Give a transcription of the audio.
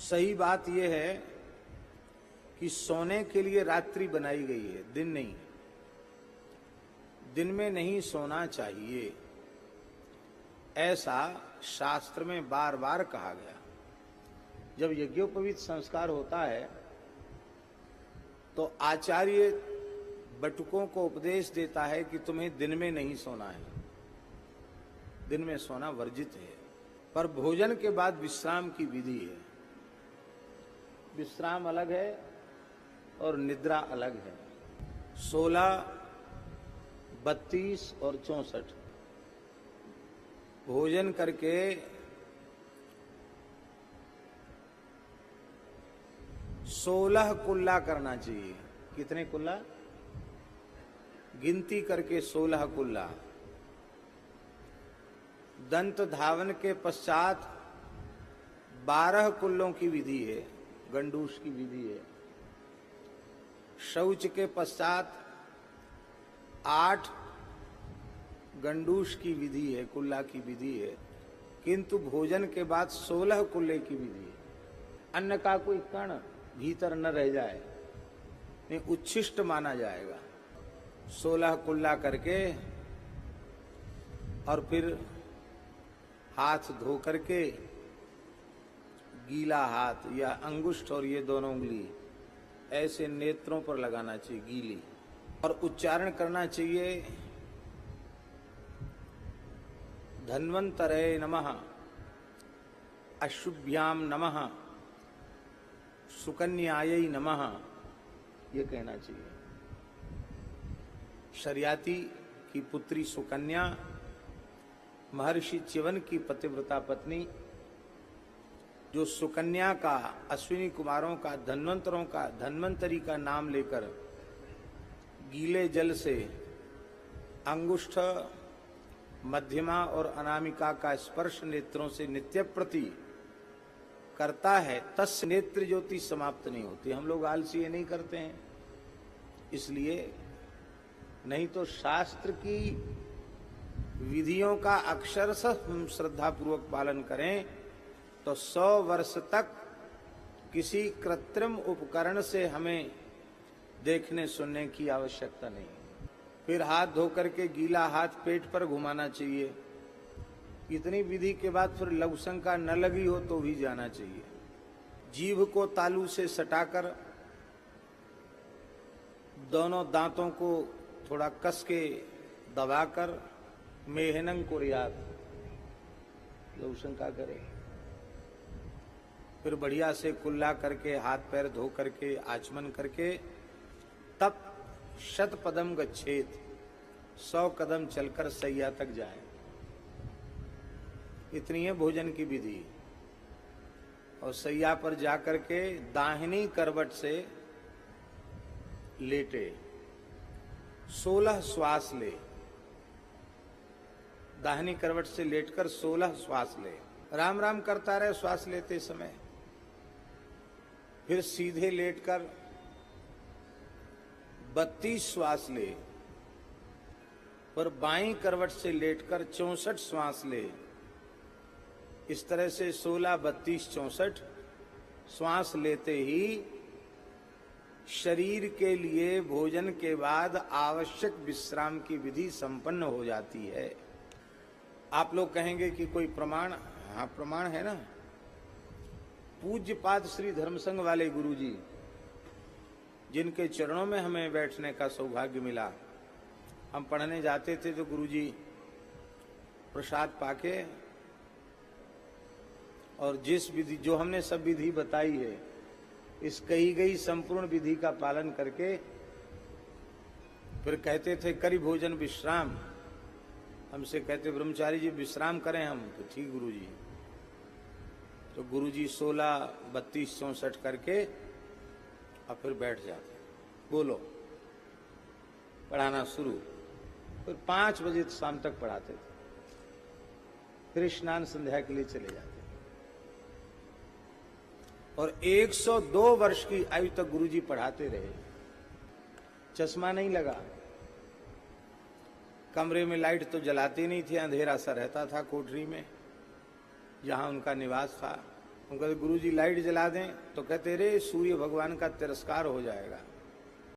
सही बात यह है कि सोने के लिए रात्रि बनाई गई है, दिन नहीं। दिन में नहीं सोना चाहिए, ऐसा शास्त्र में बार बार कहा गया। जब यज्ञोपवीत संस्कार होता है तो आचार्य बटुकों को उपदेश देता है कि तुम्हें दिन में नहीं सोना है, दिन में सोना वर्जित है। पर भोजन के बाद विश्राम की विधि है। विश्राम अलग है और निद्रा अलग है। 16, 32 और 64 भोजन करके 16 कुल्ला करना चाहिए। कितने कुल्ला? गिनती करके 16 कुल्ला। दंत धावन के पश्चात 12 कुल्लों की विधि है, गंडूस की विधि है। शौच के पश्चात 8 गंडूस की विधि है, कुल्ला की विधि है। किंतु भोजन के बाद 16 कुल्ले की विधि है। अन्न का कोई कण भीतर न रह जाए, नहीं उच्छिष्ट माना जाएगा। 16 कुल्ला करके और फिर हाथ धो करके गीला हाथ या अंगुष्ठ और ये दोनों उंगली ऐसे नेत्रों पर लगाना चाहिए गीली, और उच्चारण करना चाहिए धन्वंतरे नमः, अशुभ्याम नमः, सुकन्यायै नमः, ये कहना चाहिए। शर्याती की पुत्री सुकन्या, महर्षि च्यवन की पतिव्रता पत्नी, जो सुकन्या का, अश्विनी कुमारों का, धन्वंतरों का, धन्वंतरी का नाम लेकर गीले जल से अंगुष्ठ, मध्यमा और अनामिका का स्पर्श नेत्रों से नित्य प्रति करता है, तस् नेत्र ज्योति समाप्त नहीं होती। हम लोग आलसी ये नहीं करते हैं, इसलिए। नहीं तो शास्त्र की विधियों का अक्षरशः हम श्रद्धा पूर्वक पालन करें तो 100 वर्ष तक किसी कृत्रिम उपकरण से हमें देखने सुनने की आवश्यकता नहीं। फिर हाथ धो करके गीला हाथ पेट पर घुमाना चाहिए। इतनी विधि के बाद फिर लघुशंका न लगी हो तो भी जाना चाहिए। जीभ को तालू से सटाकर दोनों दांतों को थोड़ा कस के दबाकर मेहनंग कुर्यात, लघुशंका करे। फिर बढ़िया से कुल्ला करके हाथ पैर धो करके आचमन करके तब 100 पदम गच्छेत, 100 कदम चलकर सैया तक जाए। इतनी है भोजन की विधि। और सैया पर जाकर के दाहिनी करवट से लेटे, 16 श्वास ले। दाहिनी करवट से लेटकर 16 श्वास ले। राम राम करता रहे श्वास लेते समय। फिर सीधे लेटकर 32 श्वास ले। पर बाईं करवट से लेटकर 64 श्वास ले। इस तरह से 16, 32, 64 श्वास लेते ही शरीर के लिए भोजन के बाद आवश्यक विश्राम की विधि संपन्न हो जाती है। आप लोग कहेंगे कि कोई प्रमाण? हाँ, प्रमाण है ना। पूज्यपाद श्री धर्मसंघ वाले गुरुजी, जिनके चरणों में हमें बैठने का सौभाग्य मिला, हम पढ़ने जाते थे तो गुरुजी प्रसाद पाके और जिस विधि, जो हमने सब विधि बताई है, इस कही गई संपूर्ण विधि का पालन करके फिर कहते थे करी भोजन विश्राम। हमसे कहते ब्रह्मचारी जी विश्राम करें हम, तो ठीक गुरुजी। तो गुरुजी 16, 32, 64 करके और फिर बैठ जाते, बोलो, पढ़ाना शुरू। फिर 5 बजे शाम तक पढ़ाते थे। फिर स्नान संध्या के लिए चले जाते। और 102 वर्ष की आयु तक गुरुजी पढ़ाते रहे। चश्मा नहीं लगा। कमरे में लाइट तो जलाते नहीं थे, अंधेरा सा रहता था कोठरी में जहां उनका निवास था। हम कहते गुरु जी लाइट जला दें, तो कहते रे सूर्य भगवान का तिरस्कार हो जाएगा।